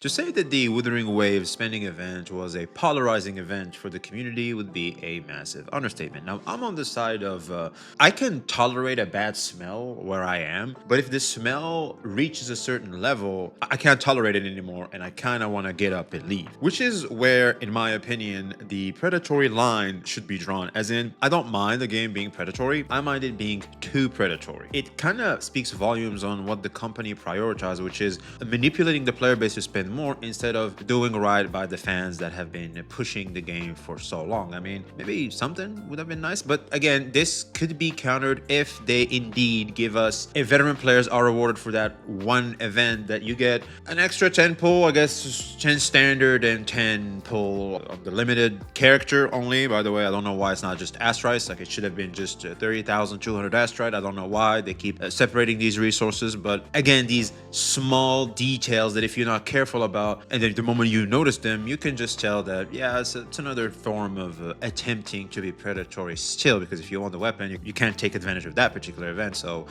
To say that the Withering Wave spending event was a polarizing event for the community would be a massive understatement. Now, I'm on the side of I can tolerate a bad smell where I am, but if the smell reaches a certain level, I can't tolerate it anymore, and I kind of want to get up and leave. Which is where, in my opinion, the predatory line should be drawn. As in, I don't mind the game being predatory, I mind it being too predatory. It kind of speaks volumes on what the company prioritizes, which is manipulating the player base to spend more instead of doing right by the fans that have been pushing the game for so long. I mean, maybe something would have been nice, but again, this could be countered if they indeed give us, if veteran players are rewarded for that one event, that you get an extra 10 pull, I guess 10 standard and 10 pull of the limited character only. By the way, I don't know why it's not just Astrites, like it should have been just 30,200 Astrite. I don't know why they keep separating these resources, but again, these small details that if you're not careful about, and then the moment you notice them, you can just tell that, yeah, it's another form of attempting to be predatory still, because if you want the weapon, you can't take advantage of that particular event, so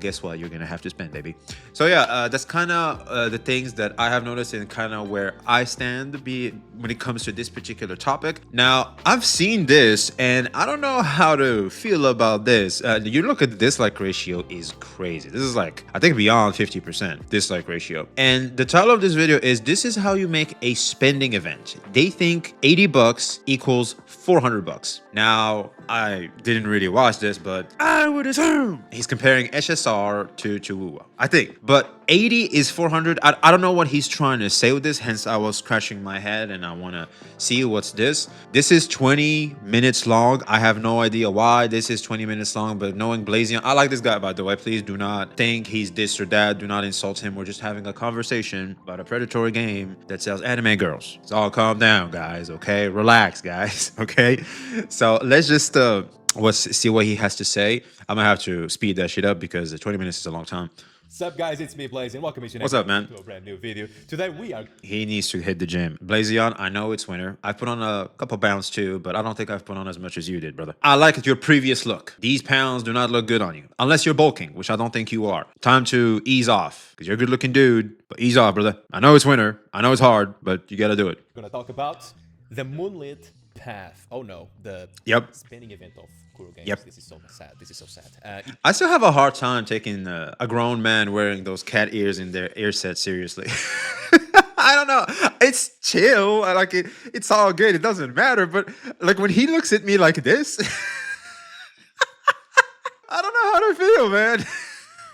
guess what, you're gonna have to spend, baby. So yeah, that's kind of the things that I have noticed and kind of where I stand when it comes to this particular topic. Now, I've seen this, and I don't know how to feel about this. You look at the dislike ratio is crazy. This is like, I think beyond 50% dislike ratio. And the title of this video is, this is how you make a spending event. They think 80 bucks equals 400 bucks. Now, I didn't really watch this, but I would assume he's comparing SSR to WoW, I think. But 80 is 400. I don't know what he's trying to say with this, hence I was scratching my head and I want to see what's this. This is 20 minutes long. I have no idea why this is 20 minutes long, but knowing Blazion, I like this guy, by the way. Please do not think he's this or that. Do not insult him. We're just having a conversation about a predatory game that sells anime girls. So all calm down, guys, okay? Relax, guys, okay? So let's just let's see what he has to say. I'm gonna have to speed that shit up because 20 minutes is a long time. What's up, guys? It's me, Blaze, and welcome What's up, man? to a brand new video. Today we are... He needs to hit the gym. Blazion, I know it's winter. I've put on a couple pounds too, but I don't think I've put on as much as you did, brother. I like your previous look. These pounds do not look good on you. Unless you're bulking, which I don't think you are. Time to ease off, because you're a good looking dude, but ease off, brother. I know it's winter. I know it's hard, but you gotta do it. We're gonna talk about the Moonlit Path. Oh no, the spinning event of Kuro Games. Yep. This is so sad. This is so sad. I still have a hard time taking a grown man wearing those cat ears in their ear set seriously. I don't know. It's chill. I like it. It's all good. It doesn't matter. But like when he looks at me like this, I don't know how to feel, man.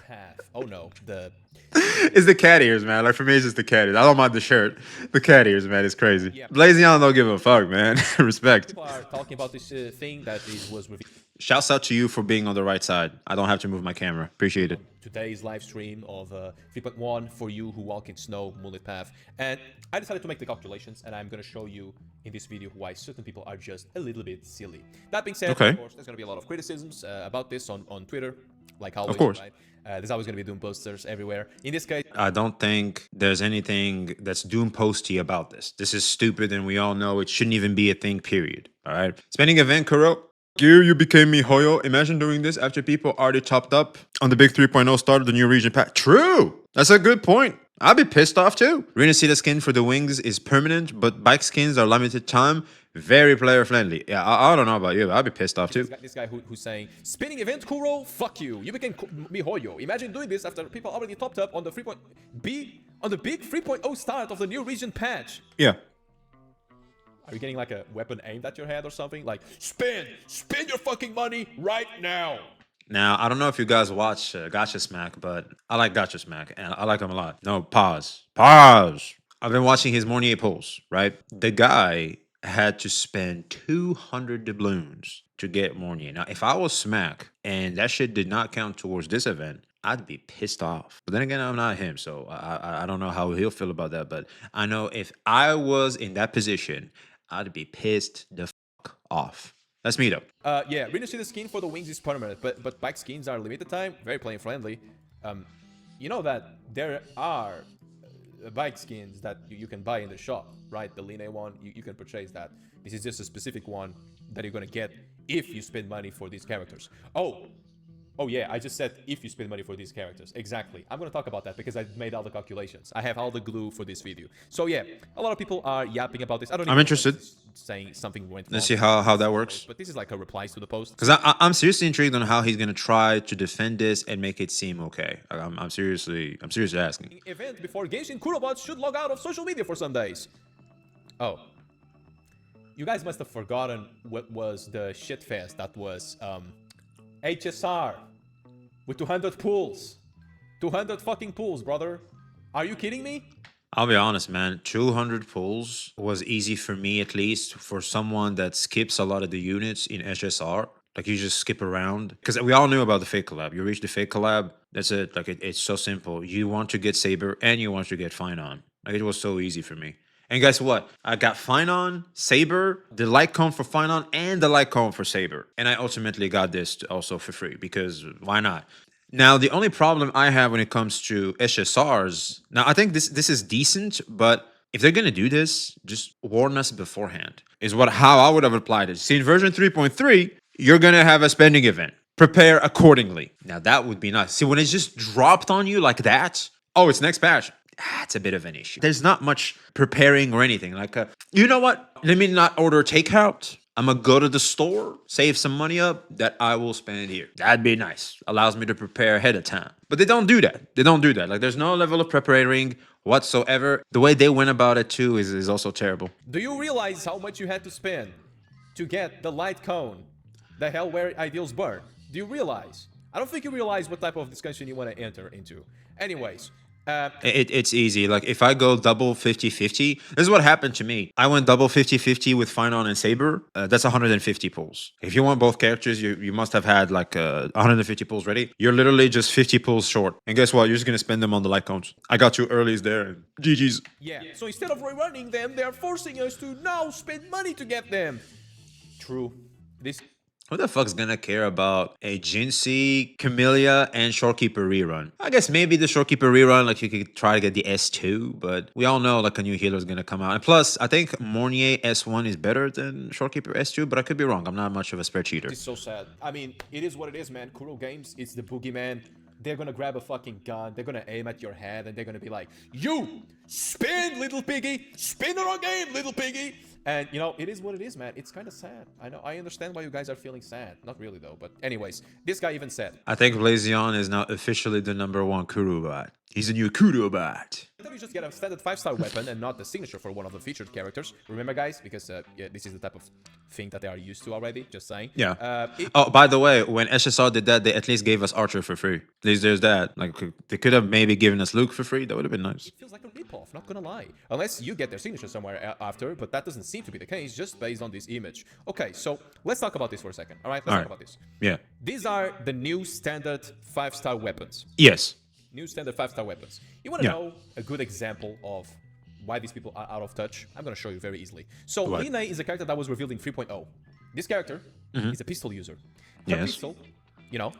Path. Oh no, the... It's the cat ears, man. Like for me, it's just the cat ears. I don't mind the shirt. The cat ears, man, is crazy. Yeah. Blazion don't give a fuck, man. Respect. People are talking about this thing that was revealed. Shouts out to you for being on the right side. I don't have to move my camera. Appreciate it. Today's live stream of 3.1 for you who walk in snow, Moonlit Path. And I decided to make the calculations, and I'm going to show you in this video why certain people are just a little bit silly. That being said, of course, there's going to be a lot of criticisms about this on Twitter, like always, of course. Right? There's always going to be doom posters everywhere. In this case, I don't think there's anything that's doom posty about this. This is stupid, and we all know it shouldn't even be a thing, period. All right? Spending event, Kuro. You became MiHoYo. Imagine doing this after people already topped up on the big 3.0 start of the new region pack. True. That's a good point. I'd be pissed off too. Renacida skin for the wings is permanent, but bike skins are limited time. Very player friendly. Yeah, I don't know about you, but I'd be pissed off too. This guy who's saying, spinning event, Kuro, fuck you. You became MiHoYo. Imagine doing this after people already topped up on the on the big 3.0 start of the new region patch. Yeah. Are you getting like a weapon aimed at your head or something? Like, spin your fucking money right now. Now, I don't know if you guys watch Gacha Smack, but I like Gacha Smack, and I like him a lot. No, pause. Pause. I've been watching his Mornier pulls, right? The guy had to spend 200 doubloons to get Mornier. Now, if I was Smack, and that shit did not count towards this event, I'd be pissed off. But then again, I'm not him, so I don't know how he'll feel about that. But I know if I was in that position, I'd be pissed the fuck off. That's me though. Yeah, Renacida skin for the wings is permanent, but bike skins are limited time, very player friendly. You know that there are bike skins that you can buy in the shop, right? The Line one, you can purchase that. This is just a specific one that you're gonna get if you spend money for these characters. Oh, Oh yeah, I just said if you spend money for these characters. Exactly. I'm gonna talk about that because I made all the calculations. I have all the glue for this video. So yeah, a lot of people are yapping about this. I don't I'm even know what interested. this is saying something went Let's wrong see in the how that previous works. post, but this is like a replies to the post. Because I'm seriously intrigued on how he's gonna try to defend this and make it seem okay. I'm seriously asking. Event before Genshin Kurobot should log out of social media for some days. Oh. You guys must have forgotten what was the shit fest that was HSR with 200 pools. 200 fucking pools, brother. Are you kidding me? I'll be honest, man. 200 pulls was easy for me, at least for someone that skips a lot of the units in HSR. Like you just skip around because we all knew about the fake collab. You reach the fake collab, that's it. Like it's so simple. You want to get Saber and you want to get Fine On. Like it was so easy for me. And guess what? I got Fine On, Saber, the light cone for Fine On, and the light cone for Saber. And I ultimately got this also for free because why not? Now, the only problem I have when it comes to SSRs, now I think this is decent, but if they're gonna do this, just warn us beforehand. Is what how I would have applied it. See, in version 3.3, you're gonna have a spending event. Prepare accordingly. Now that would be nice. See, when it's just dropped on you like that, oh, it's next patch. That's a bit of an issue. There's not much preparing or anything. Like, you know what? Let me not order takeout. I'm gonna go to the store, save some money up that I will spend here. That'd be nice. Allows me to prepare ahead of time. But they don't do that. They don't do that. Like there's no level of preparing whatsoever. The way they went about it too is also terrible. Do you realize how much you had to spend to get the light cone, the hell where ideals burn? Do you realize? I don't think you realize what type of discussion you want to enter into. Anyways, it's easy. Like if I go double 50-50, this is what happened to me. I went double 50-50 with Fine On and Saber. That's 150 pulls. If you want both characters, you must have had like 150 pulls ready. You're literally just 50 pulls short. And guess what? You're just gonna spend them on the light cones. I got you earlies there. And GG's. Yeah. So instead of rerunning them, they are forcing us to now spend money to get them. True. This. Who the fuck's gonna care about a Jinsei, Camellia, and Shorekeeper rerun? I guess maybe the Shorekeeper rerun, like you could try to get the S2, but we all know like a new healer is gonna come out. And plus, I think Mornier S1 is better than Shorekeeper S2, but I could be wrong. I'm not much of a spread cheater. It's so sad. I mean, it is what it is, man. Kuro Games, it's the boogeyman. They're gonna grab a fucking gun, they're gonna aim at your head, and they're gonna be like, you, spin, little piggy, spin on our game, little piggy. And, you know, it is what it is, man. It's kind of sad. I know. I understand why you guys are feeling sad. Not really, though. But anyways, this guy even said, I think Blazion is now officially the #1 Kurobot. He's a new Kurobot. you just get a standard 5-star weapon and not the signature for one of the featured characters. Remember, guys? Because yeah, this is the type of thing that they are used to already. Just saying. Yeah. Oh, by the way, when SSR did that, they at least gave us Archer for free. At least there's that. Like, they could have maybe given us Luke for free. That would have been nice. It feels like a ripoff, not gonna lie. Unless you get their signature somewhere after, but that doesn't seem to be the case, just based on this image. Okay, so let's talk about this for a second. All right, let's talk about this. Yeah. These are the new standard 5-star weapons. Yes. New standard 5-star weapons. You want to know a good example of why these people are out of touch? I'm going to show you very easily. So, Line is a character that was revealed in 3.0. This character is a pistol user. Her pistol, you know,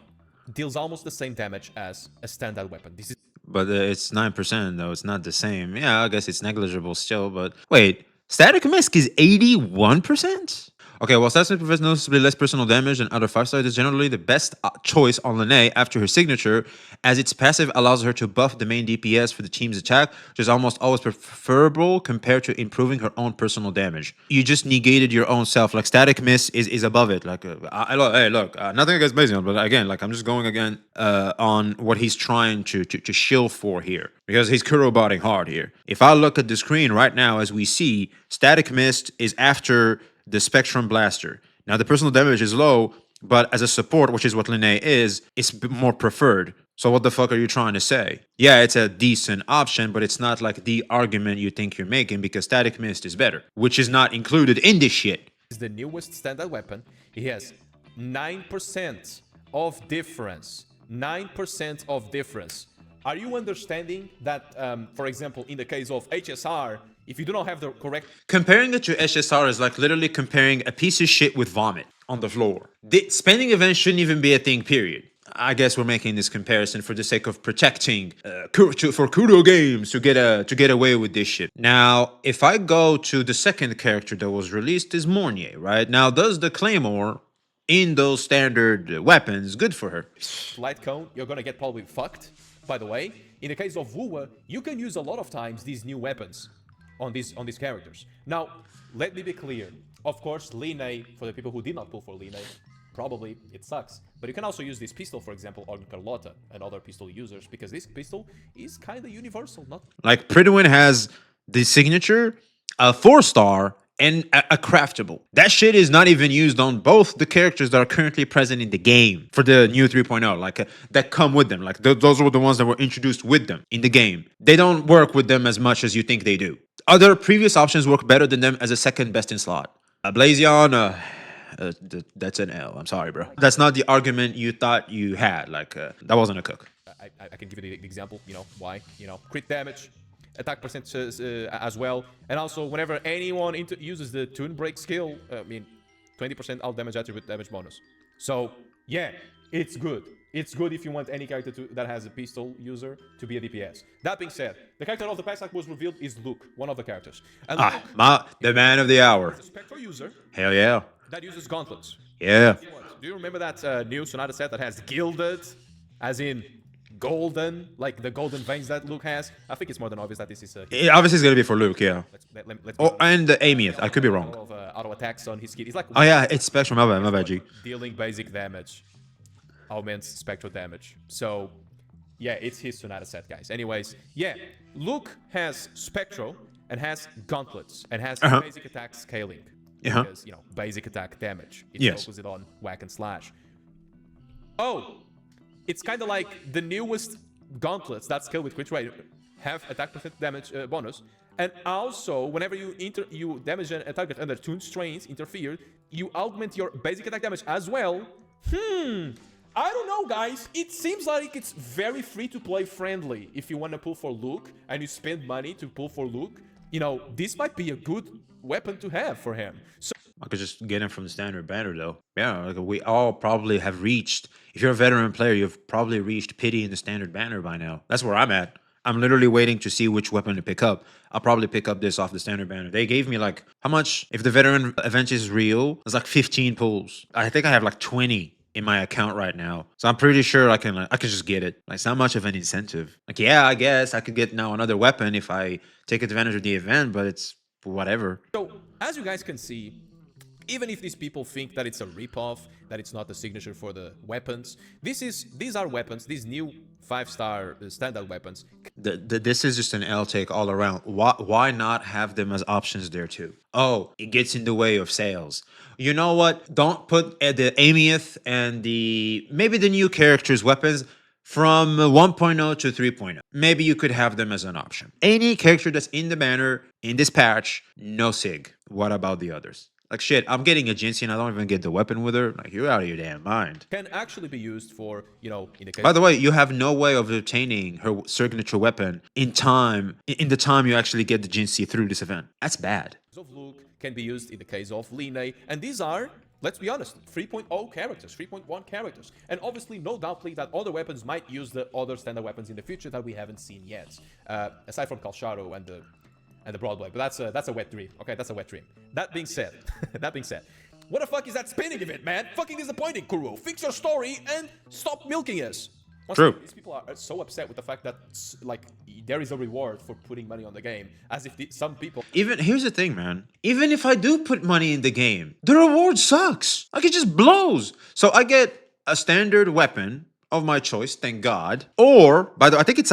deals almost the same damage as a standard weapon. This is. But it's 9%, though. It's not the same. Yeah, I guess it's negligible still, but... Wait, Static Misc is 81%? Okay, while Static Misc provides noticeably less personal damage than other 5-stars, is generally the best choice on Lene after her signature, as its passive allows her to buff the main DPS for the team's attack, which is almost always preferable compared to improving her own personal damage. You just negated your own self. Like, Static Misc is above it. Like, hey, look, nothing against Blazion, but again, like, I'm just going again on what he's trying to shill for here, because he's Kurobotting hard here. If I look at the screen right now, as we see, Static Mist is after the Spectrum Blaster. Now, the personal damage is low, but as a support, which is what Lene is, it's more preferred. So what the fuck are you trying to say? Yeah, it's a decent option, but it's not like the argument you think you're making, because Static Mist is better, which is not included in this shit. Is the newest standard weapon. He has 9% of difference. 9% of difference. Are you understanding that, for example, in the case of HSR, if you do not have the correct... Comparing it to HSR is like literally comparing a piece of shit with vomit on the floor. The spending events shouldn't even be a thing, period. I guess we're making this comparison for the sake of protecting for Kuro Games to get away with this shit. Now, if I go to the second character that was released is Mornier, right? Now, does the Claymore in those standard weapons, good for her. Light cone, you're gonna get probably fucked. By the way, in the case of Wua, you can use a lot of times these new weapons on these characters. Now, let me be clear. Of course, Line, for the people who did not pull for Line, probably it sucks. But you can also use this pistol, for example, on Carlotta and other pistol users, because this pistol is kind of universal, not Like Pridwin has the signature, a 4-star, and a craftable. That shit is not even used on both the characters that are currently present in the game for the new 3.0, like that come with them. Like those were the ones that were introduced with them in the game. They don't work with them as much as you think they do. Other previous options work better than them as a second best in slot. Blazion, that's an L. I'm sorry, bro. That's not the argument you thought you had. Like that wasn't a cook. I can give you the example, why, crit damage, attack percent as well, and also whenever anyone uses the Toon Break skill, 20% out damage attribute damage bonus. So yeah, it's good. It's good if you want any character that has a pistol user to be a DPS. That being said, the character of the pack that was revealed is Luke, one of the characters. And Luke, the man of the hour. Is a Spectral user. Hell yeah. That uses gauntlets. Yeah. Do you remember that new Sonata set that has gilded, as in golden, like the golden veins that Luke has? I think it's more than obvious that this is obviously it's gonna be for Luke, yeah. And the Amieth, I could be wrong. Auto attacks on his kid. He's like, oh yeah, it's Spectrum. My bad, G. Dealing basic damage augments spectral damage. So yeah, it's his Sonata set, guys. Anyways, yeah, Luke has spectral and has gauntlets and has basic attack scaling. Because, basic attack damage. It focuses it on whack and slash. Oh, it's kind of like the newest gauntlets that scale with crit rate have attack percent damage bonus. And also, whenever you damage a target under Toon Strains interfered, you augment your basic attack damage as well. I don't know, guys. It seems like it's very free-to-play friendly. If you want to pull for Luke and you spend money to pull for Luke, this might be a good weapon to have for him. So I could just get him from the standard banner, though. Yeah, like we all probably have reached. If you're a veteran player, you've probably reached pity in the standard banner by now. That's where I'm at. I'm literally waiting to see which weapon to pick up. I'll probably pick up this off the standard banner. They gave me like, how much? If the veteran event is real, it's like 15 pulls. I think I have like 20 in my account right now. So I'm pretty sure I can just get it. Like, it's not much of an incentive. Like, yeah, I guess I could get now another weapon if I take advantage of the event, but it's whatever. So, as you guys can see, even if these people think that it's a ripoff, that it's not the signature for the weapons, these are weapons, these new 5-star standard weapons. This is just an L take all around. Why not have them as options there too? Oh, it gets in the way of sales. You know what? Don't put the Amieth and maybe the new characters' weapons from 1.0 to 3.0. Maybe you could have them as an option. Any character that's in the banner, in this patch, no sig. What about the others? Like, shit, I'm getting a Jinxie and I don't even get the weapon with her. Like, you're out of your damn mind. Can actually be used for, in the case. By the way, you have no way of obtaining her signature weapon in the time you actually get the Jinxie through this event. That's bad. Of Luke can be used in the case of Line, and these are, let's be honest, 3.0 characters, 3.1 characters. And obviously, no doubtly that other weapons might use the other standard weapons in the future that we haven't seen yet. Aside from Kalsharo and the Broadway, but that's a wet dream. Okay, that's a wet dream. That being said, what the fuck is that spinning event, man? Fucking disappointing, Kuro. Fix your story and stop milking us. True. These people are so upset with the fact that, like, there is a reward for putting money on the game, as if some people. Here's the thing, man. Even if I do put money in the game, the reward sucks. Like, it just blows. So I get a standard weapon of my choice, thank God. Or, by the way, I think it's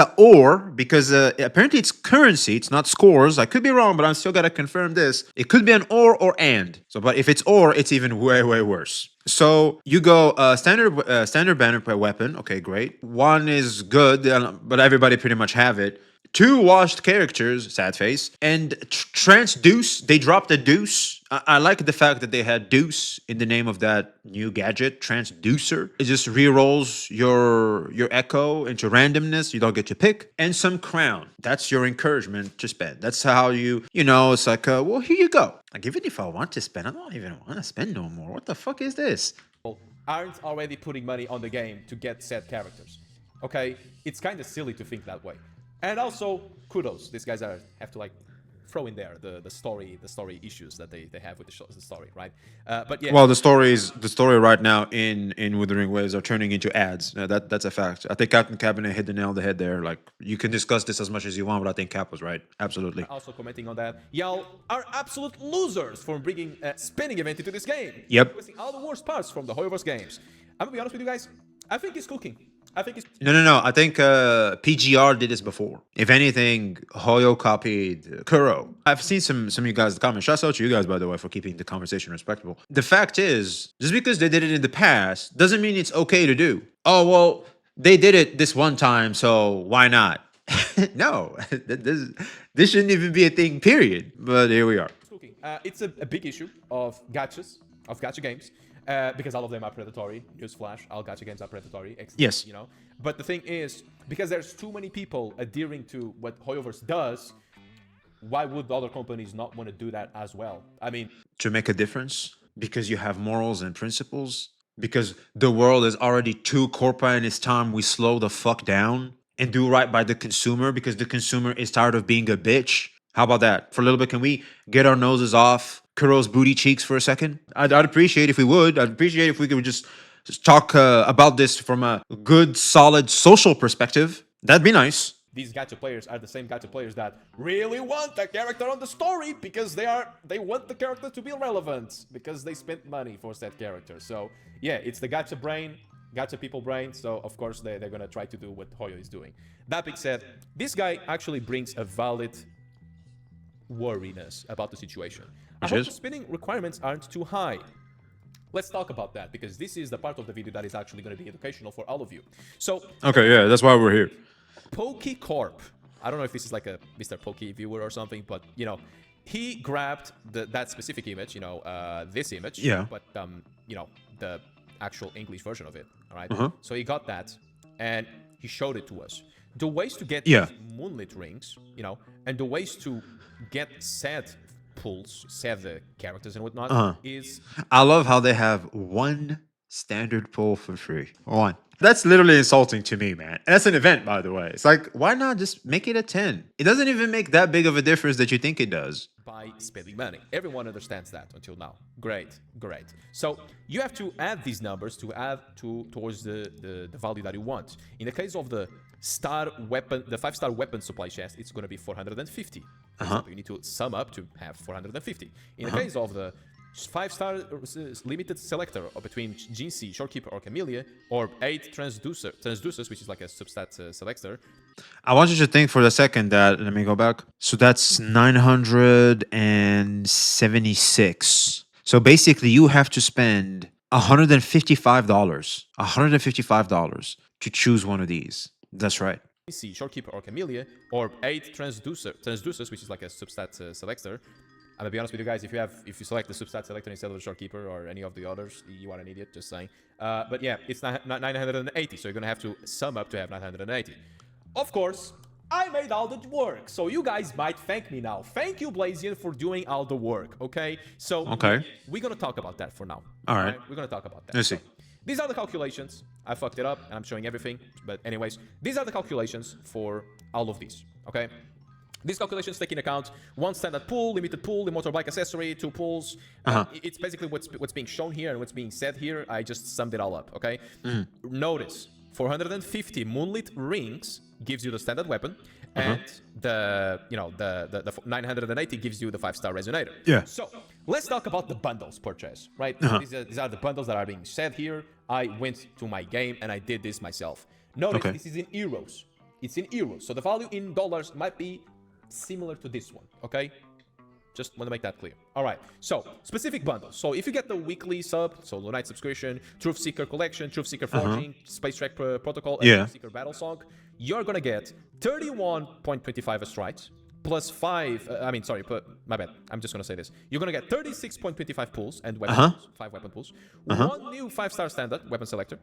because apparently it's currency, it's not scores. I could be wrong, but I'm still gotta confirm this. It could be an or and. So, but if it's or, it's even way, way worse. So you go standard banner per weapon. Okay, great. One is good, but everybody pretty much have it. 2 washed characters, sad face, and transduce. They dropped a deuce. I like the fact that they had deuce in the name of that new gadget, transducer. It just rerolls your echo into randomness. You don't get to pick. And some crown. That's your encouragement to spend. That's how it's like, well, here you go. Like, even if I want to spend, I don't even want to spend no more. What the fuck is this? Aren't already putting money on the game to get said characters. Okay? It's kind of silly to think that way. And also, kudos. These guys have to, like, throw in there the story issues that they have with the story, right? But yeah. Well, the story right now in Wuthering Waves are turning into ads. That's a fact. I think Captain Cabinet hit the nail on the head there. Like, you can discuss this as much as you want, but I think Cap was right. Absolutely. Also commenting on that, y'all are absolute losers for bringing a spinning event into this game. Yep. Missing all the worst parts from the Hoyoverse games. I'm gonna be honest with you guys. I think it's cooking. I think it's No. I think PGR did this before. If anything, Hoyo copied Kuro. I've seen some of you guys in the comments. Shout out to you guys, by the way, for keeping the conversation respectable. The fact is, just because they did it in the past doesn't mean it's okay to do. Oh, well, they did it this one time, so why not? No, this shouldn't even be a thing, period. But here we are. cooking. It's a big issue of gacha games. Because all of them are predatory. Newsflash, all gacha games are predatory. Yes. You know. But the thing is, because there's too many people adhering to what Hoyoverse does, why would other companies not want to do that as well? I mean, to make a difference, because you have morals and principles, because the world is already too corporate and it's time we slow the fuck down and do right by the consumer, because the consumer is tired of being a bitch. How about that? For a little bit, can we get our noses off Kuro's booty cheeks for a second? I'd appreciate if we would. I'd appreciate if we could just talk about this from a good, solid social perspective. That'd be nice. These gacha players are the same gacha players that really want the character on the story because they want the character to be relevant because they spent money for that character. So yeah, it's the gacha brain, gacha people brain. So of course they're gonna try to do what Hoyo is doing. That being said, this guy actually brings a valid worriness about the situation. I hope the spinning requirements aren't too high. Let's talk about that, because this is the part of the video that is actually going to be educational for all of you. So, okay, yeah, that's why we're here. Pokey Corp. I don't know if this is like a Mr. Pokey viewer or something, but you know, he grabbed that specific image, you know, this image, yeah, but you know, the actual English version of it. All right. So he got that and he showed it to us. The ways to get these Moonlit rings, you know, and the ways to get said pulls, said characters and whatnot is... I love how they have one standard pull for free. One. That's literally insulting to me, man. And that's an event, by the way. It's like, why not just make it a 10? It doesn't even make that big of a difference that you think it does. By spending money. Everyone understands that until now. Great, great. So you have to add these numbers to add towards the value that you want. In the case of the star weapon, the 5-star weapon supply chest, it's going to be 450. You need to sum up to have 450. In the case of the 5-star limited selector between GC, Shorekeeper, or Camellia, or 8 transducers, which is like a substat selector. I want you to think for a second that, let me go back. So that's 976. So basically you have to spend $155 to choose one of these. That's right. GC, Shorekeeper, or Camellia, or 8 transducers, which is like a substat selector. I'm gonna be honest with you guys, if you select the substat selector instead of the Shorekeeper or any of the others, you are an idiot, just saying. But yeah, it's not 980, so you're gonna have to sum up to have 980. Of course, I made all the work, so you guys might thank me now. Thank you, Blazian, for doing all the work, okay? So, we're gonna talk about that for now. All right. We're gonna talk about that. Let's see. So, these are the calculations. I fucked it up, and I'm showing everything. But anyways, these are the calculations for all of these, okay? These calculations take into account one standard pool, limited pool, the motorbike accessory, 2 pools. It's basically what's being shown here and what's being said here. I just summed it all up, okay? Notice, 450 Moonlit rings gives you the standard weapon, and the 980 gives you the 5-star resonator. Yeah. So let's talk about the bundles purchase, right? These are the bundles that are being said here. I went to my game and I did this myself. Notice this is in euros. It's in euros, so the value in dollars might be similar to this one, okay? Just want to make that clear. All right, so specific bundles. So if you get the weekly sub, so Lunite subscription, Truth Seeker collection, Truth Seeker forging, Space Trek protocol, and Truth Seeker battle song, you're gonna get 31.25 astrites plus 5. My bad. I'm just gonna say this. You're gonna get 36.25 pulls and weapon pulls, 5 weapon pulls, one new 5-star standard weapon selector,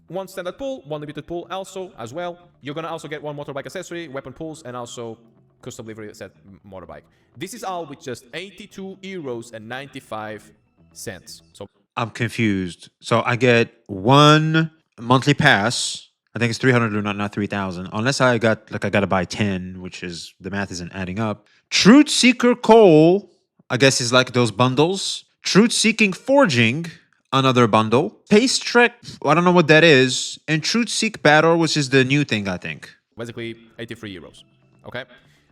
1 standard pull, 1 limited pull also as well. You're gonna also get 1 motorbike accessory, weapon pulls, and also custom livery set motorbike. This is all with just 82 euros and 95 cents. So I'm confused. So I get 1 monthly pass, I think it's 300 or not 3,000. Unless I gotta buy 10, which is the math isn't adding up. Truth Seeker Coal, I guess is like those bundles. Truth Seeking Forging, another bundle. Pace Trek, I don't know what that is. And Truth Seek Battle, which is the new thing, I think. Basically 83 euros. Okay.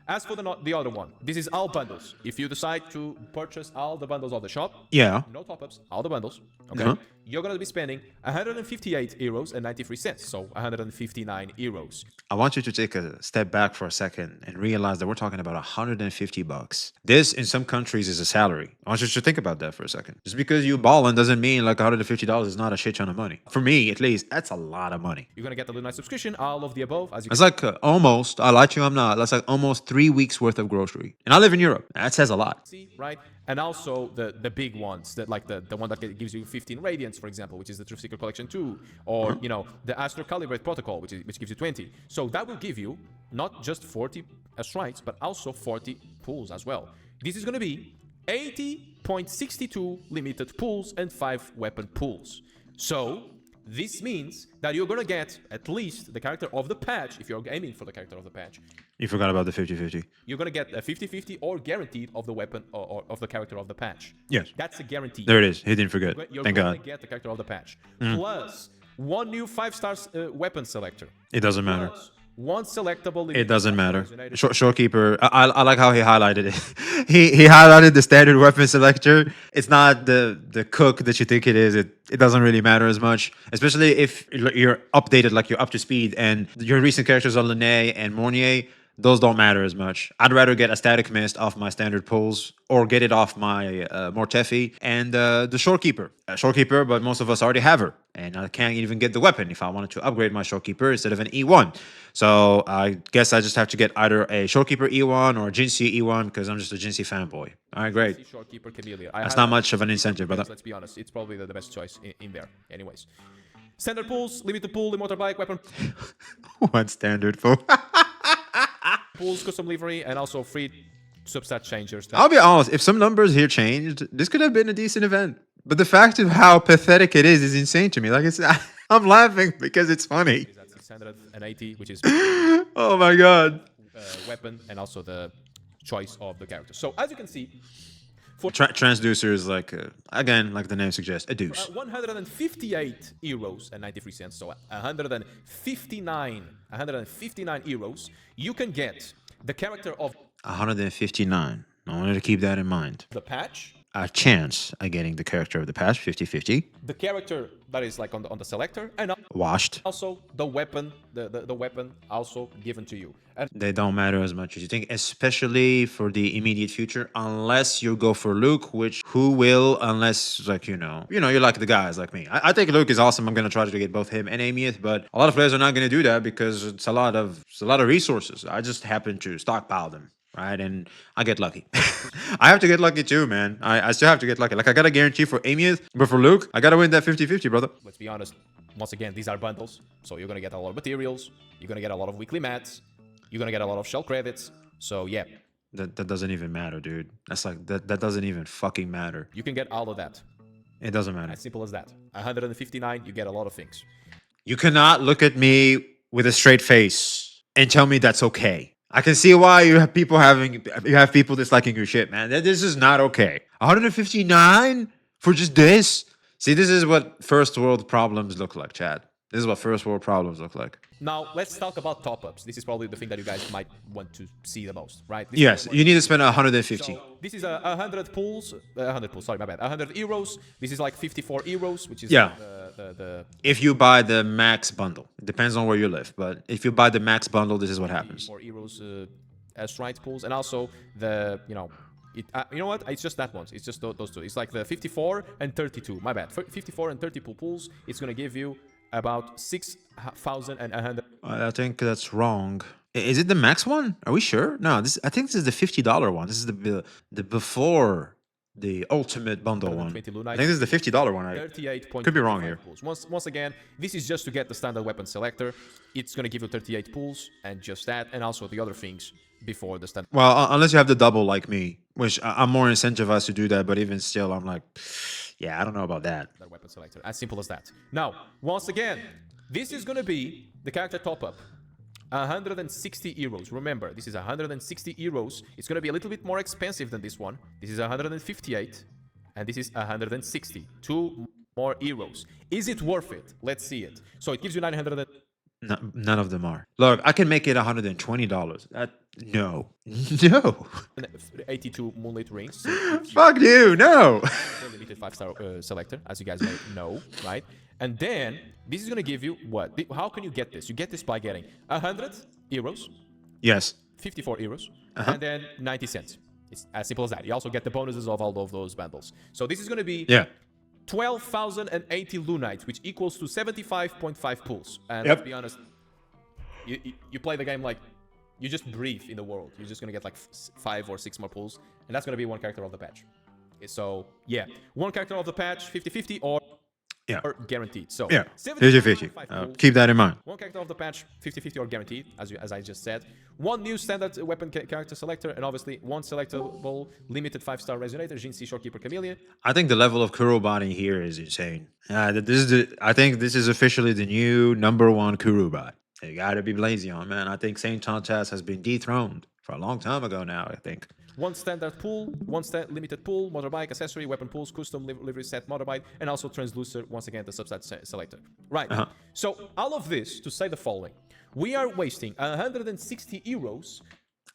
As for the other one, this is all bundles. If you decide to purchase all the bundles of the shop, Yeah. no top-ups, all the bundles, okay, you're going to be spending 158 euros and 93 cents, so 159 euros. I want you to take a step back for a second and realize that we're talking about 150 bucks. This in some countries is a salary. I want you to think about that for a second. Just because you ballin' doesn't mean like $150 is not a shit ton of money. For me, at least, that's a lot of money. You're going to get the Lunar subscription, all of the above. As you It's like almost, I lied to you, I'm not. That's like almost 3 weeks worth of grocery. And I live in Europe. That says a lot. see, right? And also the big ones, that like the one that gives you 15 radiance, for example, which is the Truth Seeker Collection 2, or you know, the Astro Calibrate Protocol, which gives you 20. So that will give you not just 40 strikes, but also 40 pulls as well. This is going to be 80.62 limited pulls and 5 weapon pulls. So this means that you're going to get at least the character of the patch, if you're aiming for the character of the patch. You forgot about the 50-50. You're going to get a 50-50 or guaranteed of the weapon or of the character of the patch. Yes. That's a guarantee. There it is. He didn't forget. You're Thank going God. to get the character of the patch. Plus, one new 5-star weapon selector. It doesn't matter. Plus, one selectable... It doesn't matter. Shorekeeper, I like how he highlighted it. he highlighted the standard weapon selector. It's not the cook that you think it is. It doesn't really matter as much, especially if you're updated, like you're up to speed, and your recent characters are Linné and Mornier. Those don't matter as much. I'd rather get a static mist off my standard pulls or get it off my Mortefi and the Shorekeeper. Shorekeeper, but most of us already have her. And I can't even get the weapon if I wanted to upgrade my Shorekeeper instead of an E1. So I guess I just have to get either a Shorekeeper E1 or a Jinxie E1 because I'm just a Jinxie fanboy. All right, great. Shorekeeper Chameleon. That's not much of an incentive, brother. Let's be honest. It's probably the best choice in there. Anyways. Standard pulls, limited pool, immortal bike, weapon One standard pull. pulls, custom livery, and also free substat changers. I'll be honest, if some numbers here changed, this could have been a decent event. But the fact of how pathetic it is insane to me. Like it's, I'm laughing because it's funny. That's 680, which is Oh my god. weapon and also the choice of the character. So as you can see, for Transducer is like, again, like the name suggests, a deuce. 158 euros and 93 cents, so 159 euros, you can get the character of 159. I wanted to keep that in mind. the patch, A chance at getting the character of the patch, 50-50. the character that is like on the selector, and Washed. also the weapon, the weapon also given to you. And They don't matter as much as you think, especially for the immediate future, unless you go for Luke, which who will, unless like you're like the guys like me. I think Luke is awesome. I'm gonna try to get both him and Amieth, but a lot of players are not gonna do that because it's a lot of resources. I just happen to stockpile them. Right, and I get lucky. I have to get lucky too, man. I still have to get lucky. Like I got a guarantee for Amieth, but for Luke, I gotta win that 50-50, brother. let's be honest, once again, these are bundles, so you're gonna get a lot of materials, you're gonna get a lot of weekly mats, you're gonna get a lot of shell credits. So yeah, That doesn't even matter, dude. That's like that doesn't even fucking matter. you can get all of that. It doesn't matter. As simple as that. 159, you get a lot of things. You cannot look at me with a straight face and tell me that's okay. I can see why you have people disliking your shit, man. This is not okay. 159 for just this? See, this is what first world problems look like, Chad. This is what first world problems look like. Now, let's talk about top-ups. This is probably the thing that you guys might want to see the most, right? Yes, you need to spend 150. So, this is 100 pulls, 100 pulls, sorry, my bad. 100 euros. This is like 54 euros, which is the If you buy the max bundle, it depends on where you live, but if you buy the max bundle, this is what happens. 4 euros as right pulls, and also the, you know what? It's just that one. It's just those two. It's like the 54 and 32. My bad. 54 and 30 pulls. It's gonna give you about 6,100. I think that's wrong. Is it the max one? Are we sure? No, I think this is the $50 one. This is the before the ultimate bundle one. I think this is the $50 one. 38. Could be wrong here. Once again, this is just to get the standard weapon selector. It's gonna give you 38 pulls and just that, and also the other things before the standard. Well, unless you have the double like me, which I'm more incentivized to do that, but even still, I'm like, yeah, I don't know about that. Weapon selector, as simple as that. Now, once again, This is going to be the character top-up. 160 euros. Remember, this is 160 euros. It's going to be a little bit more expensive than this one. This is 158, and this is 160. 2 more euros. Is it worth it? Let's see it. So it gives you 900. No, none of them are. Look, I can make it $120. No. No. 82 Moonlit rings. So fuck you, no. Limited 5-star selector, as you guys may know, right? And then this is going to give you what? How can you get this? You get this by getting 100 euros. Yes. 54 euros. And then 90 cents. It's as simple as that. You also get the bonuses of all of those bundles. So this is going to be 12,080 Lunites, which equals to 75.5 pools. And let's be honest, you play the game like you just breathe in the world. You're just going to get like 5 or 6 more pools. And that's going to be one character of the patch. So, yeah. One character of the patch, 50-50 or guaranteed. So, 50-50. Keep that in mind. One character of the patch, 50-50 or guaranteed, as I just said. One new standard weapon character selector, and obviously one selectable limited 5-star resonator, Jinxie, Shorekeeper, Chameleon. I think the level of Kurobot in here is insane. I think this is officially the new #1 Kurobot. You gotta be Blazion, man. I think Saint Tontas has been dethroned for a long time ago now, I think. One standard pool, one limited pool, motorbike, accessory, weapon pools, custom livery set, motorbike, and also translucer, once again, the subset selector. Right. So, all of this to say the following. We are wasting 160 euros.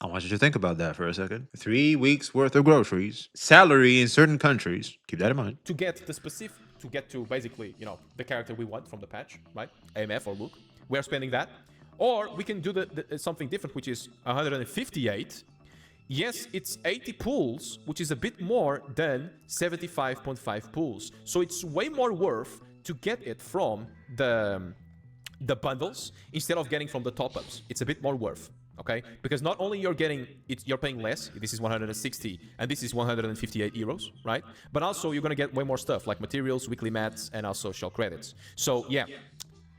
I want you to think about that for a second. 3 weeks worth of groceries, salary in certain countries. Keep that in mind. To get the specific, to get to basically, you know, the character we want from the patch, right? AMF or Luke. We are spending that. Or we can do something different, which is 158. Yes, it's 80 pools, which is a bit more than 75.5 pools. So it's way more worth to get it from the bundles instead of getting from the top-ups. It's a bit more worth, okay? Because not only you're paying less, this is 160 and this is 158 euros, right? But also you're gonna get way more stuff like materials, weekly mats, and also shell credits. So yeah,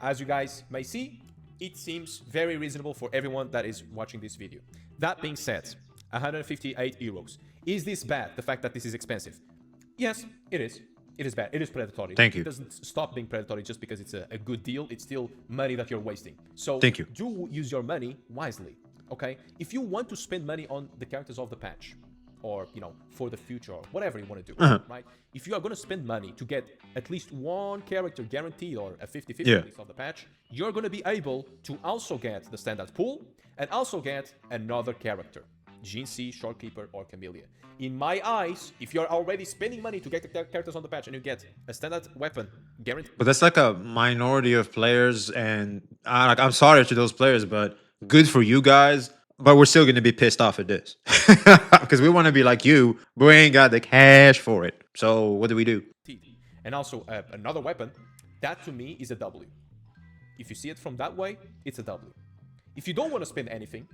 as you guys may see, it seems very reasonable for everyone that is watching this video. That being said, 158 euros. Is this bad, the fact that this is expensive? Yes, it is. It is bad. It is predatory. Thank you. It doesn't stop being predatory just because it's a good deal. It's still money that you're wasting. So thank you. Do use your money wisely, okay? If you want to spend money on the characters of the patch, or, you know, for the future, or whatever you want to do, right? If you are going to spend money to get at least one character guaranteed, or a 50-50 of the patch, you're going to be able to also get the standard pool, and also get another character. Jinxie, Shorekeeper, or Chameleon. In my eyes, if you're already spending money to get the characters on the patch and you get a standard weapon guaranteed. But that's like a minority of players, and I'm sorry to those players, but good for you guys. But we're still going to be pissed off at this. Because we want to be like you, but we ain't got the cash for it. So what do? And also another weapon, that to me is a W. If you see it from that way, it's a W. If you don't want to spend anything,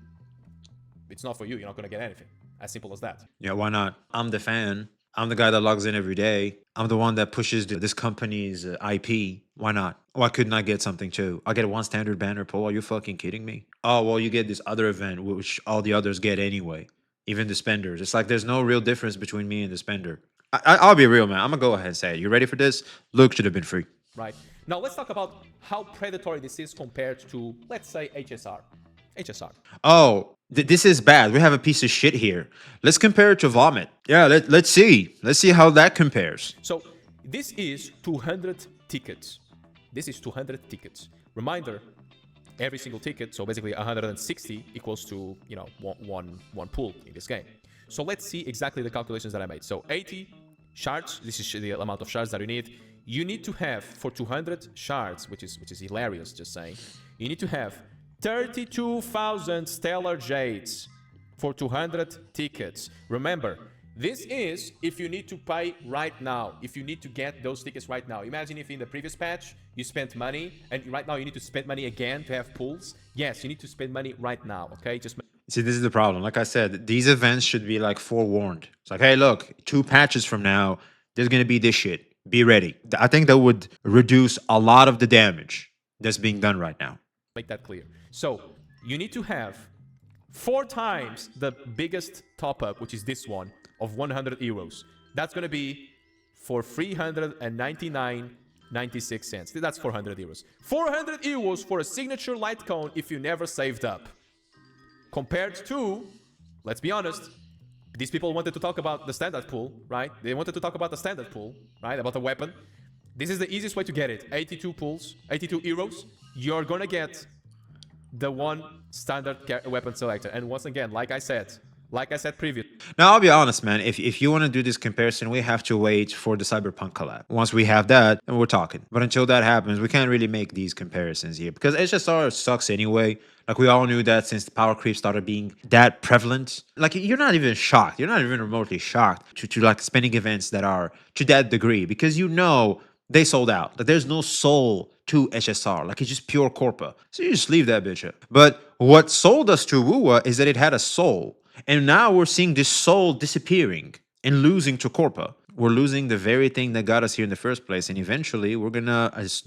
it's not for you. You're not going to get anything. As simple as that. Yeah, why not? I'm the fan. I'm the guy that logs in every day. I'm the one that pushes this company's IP. Why not? Why couldn't I get something too? I get one standard banner pull. Are you fucking kidding me? Oh, well, you get this other event, which all the others get anyway. Even the spenders. It's like there's no real difference between me and the spender. I'll be real, man. I'm going to go ahead and say it. You ready for this? Luke should have been free. Right. Now, let's talk about how predatory this is compared to, let's say, HSR. Oh, this is bad. We have a piece of shit here. Let's compare it to Vomit. Yeah, let's see. Let's see how that compares. So this is 200 tickets. This is 200 tickets. Reminder, every single ticket, so basically 160 equals to, you know, one pool in this game. So let's see exactly the calculations that I made. So 80 shards, this is the amount of shards that you need. You need to have, for 200 shards, which is hilarious, just saying, you need to have 32,000 stellar jades for 200 tickets. Remember, this is if you need to pay right now, if you need to get those tickets right now. Imagine if in the previous patch you spent money, and right now you need to spend money again to have pools. Yes, you need to spend money right now, okay? Just see, this is the problem. Like I said, these events should be like forewarned. It's like, hey, look, 2 patches from now, there's going to be this shit. Be ready. I think that would reduce a lot of the damage that's being done right now. Make that clear. So you need to have 4 times the biggest top-up, which is this one, of 100 euros. That's going to be for 399 96 cents. That's 400 euros. 400 euros for a signature light cone if you never saved up. Compared to, let's be honest, these people wanted to talk about the standard pool, right? They wanted to talk about the standard pool, right? About the weapon. This is the easiest way to get it. 82 pools, 82 euros. You're gonna get the one standard weapon selector. And once again, like I said previously. Now, I'll be honest, man. If you want to do this comparison, we have to wait for the Cyberpunk collab. Once we have that, then we're talking. But until that happens, we can't really make these comparisons here because HSR sucks anyway. Like, we all knew that since the power creep started being that prevalent. Like, you're not even shocked. You're not even remotely shocked to like spending events that are to that degree because you know they sold out. Like, there's no soul to HSR. Like, it's just pure corpa. So you just leave that bitch up. But what sold us to WUA is that it had a soul. And now we're seeing this soul disappearing and losing to corpa. We're losing the very thing that got us here in the first place. And eventually we're gonna, as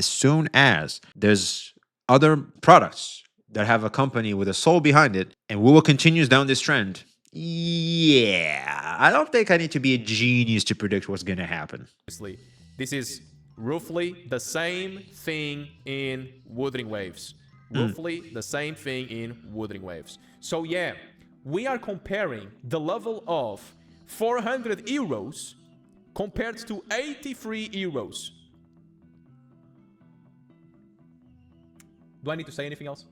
soon as there's other products that have a company with a soul behind it, and WUA continues down this trend, yeah, I don't think I need to be a genius to predict what's gonna happen. This is roughly the same thing in Wuthering Waves. Roughly the same thing in Wuthering Waves. So yeah, we are comparing the level of 400 euros compared to 83 euros. Do I need to say anything else?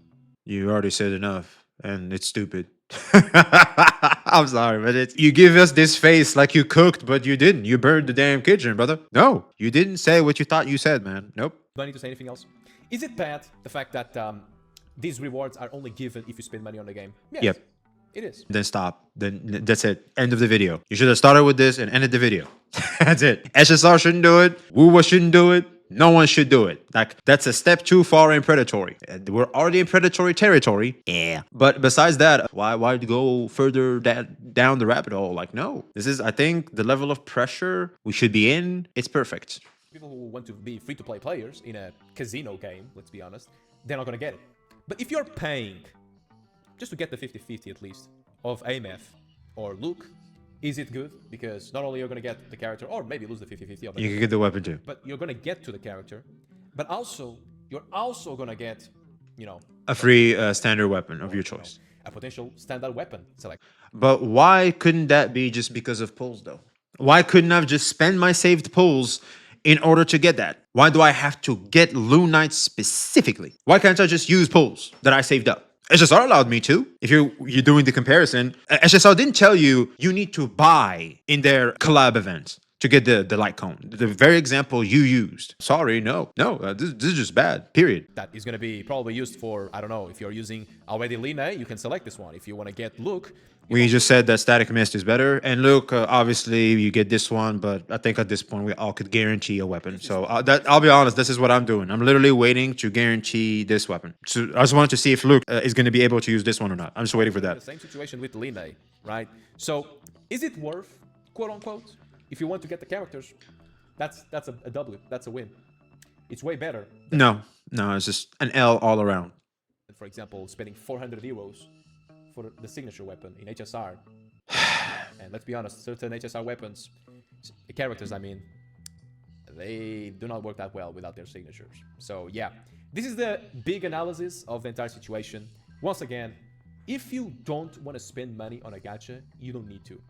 You already said enough, and it's stupid. I'm sorry, but you give us this face like you cooked, but you didn't. You burned the damn kitchen, brother. No, you didn't say what you thought you said, man. Nope. Do I need to say anything else? Is it bad, the fact that these rewards are only given if you spend money on the game? Yes, yep. It is. Then stop. Then that's it. End of the video. You should have started with this and ended the video. That's it. SSR shouldn't do it. WUA shouldn't do it. No one should do it. Like, that's a step too far in predatory. We're already in predatory territory. Yeah. But besides that, why go further down the rabbit hole? Like, no. This is, I think, the level of pressure we should be in. It's perfect. People who want to be free-to-play players in a casino game, let's be honest, they're not going to get it. But if you're paying just to get the 50-50 at least of AMF or Luke, is it good? Because not only you're going to get the character, or maybe lose the 50-50 of it. You can get the weapon too. But you're going to get to the character. But also, you're also going to get, you know, a free standard weapon of your choice. A potential standard weapon select. But why couldn't that be just because of pulls though? Why couldn't I just spend my saved pulls in order to get that? Why do I have to get Loon Knight specifically? Why can't I just use pulls that I saved up? HSR allowed me to. If you're doing the comparison, HSR didn't tell you need to buy in their collab event to get the light cone. The very example you used. Sorry, no. This is just bad, period. That is going to be probably used for, I don't know, if you're using already Lina, you can select this one. If you want to get Luke, we just said that Static Mist is better. And Luke, obviously, you get this one, but I think at this point, we all could guarantee a weapon. So I'll be honest, this is what I'm doing. I'm literally waiting to guarantee this weapon. So I just wanted to see if Luke is going to be able to use this one or not. I'm just waiting for that. The same situation with Lina, right? So is it worth, quote unquote, if you want to get the characters? That's a W. That's a win. It's way better. No, it's just an L all around. For example, spending 400 euros for the signature weapon in HSR. And let's be honest, certain HSR weapons, the characters, I mean, they do not work that well without their signatures. So yeah, this is the big analysis of the entire situation. Once again, if you don't want to spend money on a gacha, you don't need to.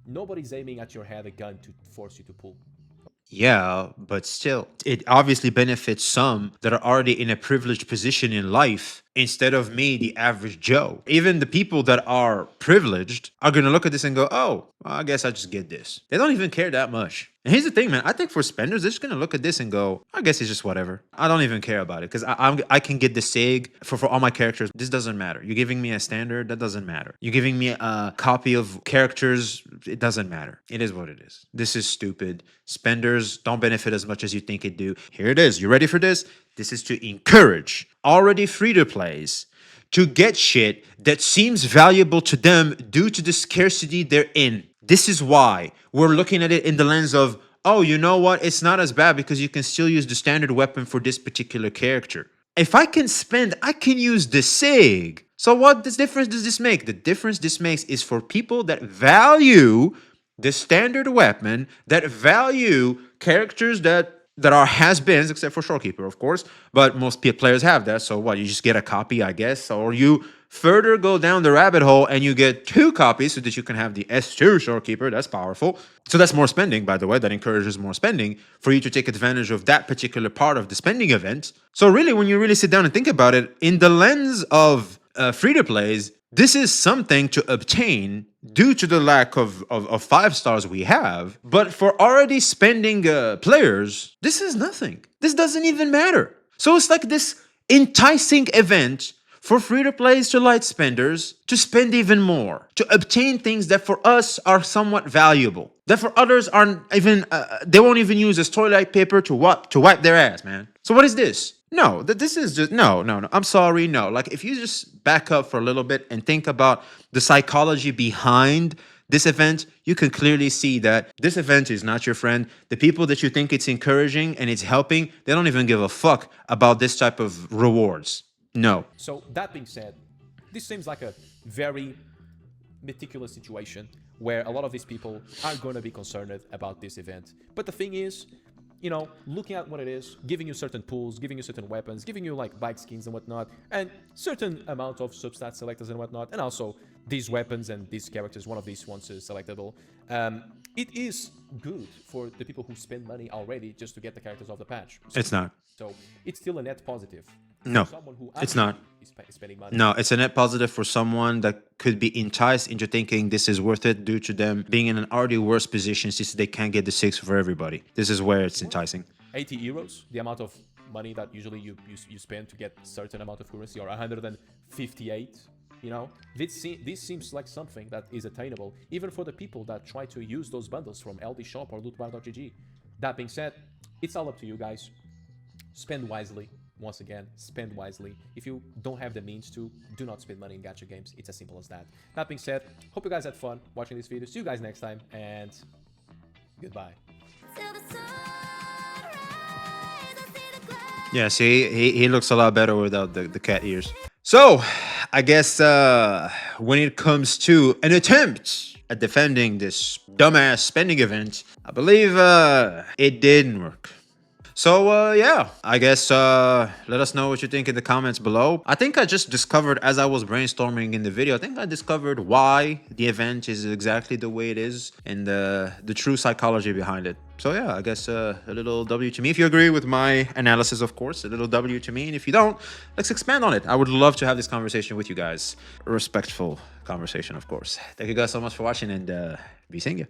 Nobody's aiming at your head a gun to force you to pull. Yeah, but still, it obviously benefits some that are already in a privileged position in life instead of me, the average Joe. Even the people that are privileged are going to look at this and go, oh, well, I guess I just get this. They don't even care that much. And here's the thing, man. I think for spenders, they're just going to look at this and go, I guess it's just whatever. I don't even care about it because I can get the SIG for all my characters. This doesn't matter. You're giving me a standard, that doesn't matter. You're giving me a copy of characters, it doesn't matter. It is what it is. This is stupid. Spenders don't benefit as much as you think it do. Here it is. You ready for this? This is to encourage already free-to-plays to get shit that seems valuable to them due to the scarcity they're in. This is why we're looking at it in the lens of, oh, you know what? It's not as bad because you can still use the standard weapon for this particular character. If I can spend, I can use the SIG. So what difference does this make? The difference this makes is for people that value the standard weapon, that value characters that There are has-beens, except for Shorekeeper, of course, but most players have that. So what? You just get a copy, I guess, or you further go down the rabbit hole and you get 2 copies so that you can have the S2 Shorekeeper. That's powerful. So that's more spending, by the way. That encourages more spending for you to take advantage of that particular part of the spending event. So really, when you really sit down and think about it, in the lens of free-to-plays, this is something to obtain due to the lack of 5 stars we have. But for already spending players, this is nothing. This doesn't even matter. So it's like this enticing event for free-to-plays to light spenders to spend even more, to obtain things that for us are somewhat valuable, that for others aren't even, they won't even use as toilet paper to wipe their ass, man. So what is this? No, this is just, no. I'm sorry, no. Like, if you just back up for a little bit and think about the psychology behind this event, you can clearly see that this event is not your friend. The people that you think it's encouraging and it's helping, they don't even give a fuck about this type of rewards. No. So that being said, this seems like a very meticulous situation where a lot of these people are going to be concerned about this event. But the thing is, you know, looking at what it is, giving you certain pools, giving you certain weapons, giving you like bike skins and whatnot, and certain amount of substat selectors and whatnot, and also these weapons and these characters, one of these ones is selectable. It is good for the people who spend money already just to get the characters off the patch. So, it's not. So it's still a net positive. No, it's not. Spending money. No, it's a net positive for someone that could be enticed into thinking this is worth it due to them being in an already worse position since they can't get the 6 for everybody. This is where it's enticing. 80 euros, the amount of money that usually you spend to get certain amount of currency, or 158, you know? This seems like something that is attainable, even for the people that try to use those bundles from LD Shop or lootbar.gg. That being said, it's all up to you guys. Spend wisely. Once again, spend wisely. If you don't have the means to, do not spend money in gacha games. It's as simple as that. That being said, hope you guys had fun watching this video. See you guys next time, and goodbye. Yeah, see, he looks a lot better without the cat ears. So, I guess when it comes to an attempt at defending this dumbass spending event, I believe it didn't work. So, yeah, I guess let us know what you think in the comments below. I think I just discovered, as I was brainstorming in the video, I think I discovered why the event is exactly the way it is and the true psychology behind it. So, yeah, I guess a little W to me. If you agree with my analysis, of course, a little W to me. And if you don't, let's expand on it. I would love to have this conversation with you guys. A respectful conversation, of course. Thank you guys so much for watching, and be seeing you.